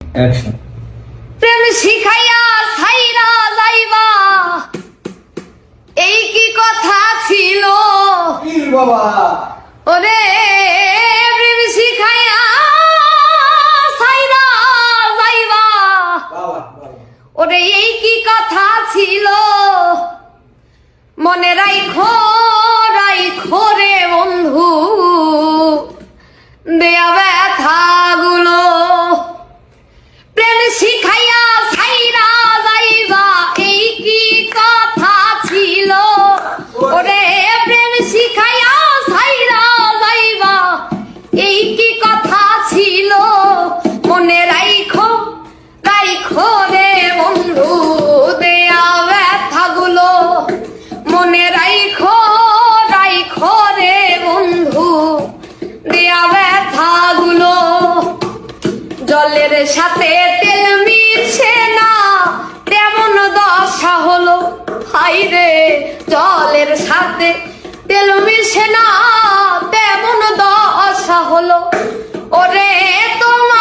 Action. প্রেম শিখাইয়া ছাইরা যাইবা, এই কি কথা ছিল বাবা ওরে? প্রেম শিখাইয়া ছাইরা যাইবা, ওরে এই কি কথা ছিল? মনে রাইখো রাইখো রে বন্ধু দেয়া ব্যথা গুলো। প্রেম শিখাইয়া ছাইরা যাইবা, এই কি কথা ছিল ওরে? প্রেম শিখাইয়া ছাইরা যাইবা, এই কি কথা ছিল? মনে রাইখো রাইখো রে বন্ধু দেয়া ব্যথাগুলো। মনে রাইখো রাইখো রে বন্ধু দেয়া ব্যথাগুলো। জলের সাথে তেল মিশে না, তেমন দশা হলো হাই রে। জলের সাথে তেল মিশে না, তেমন দশা হলো ওরে। তোমার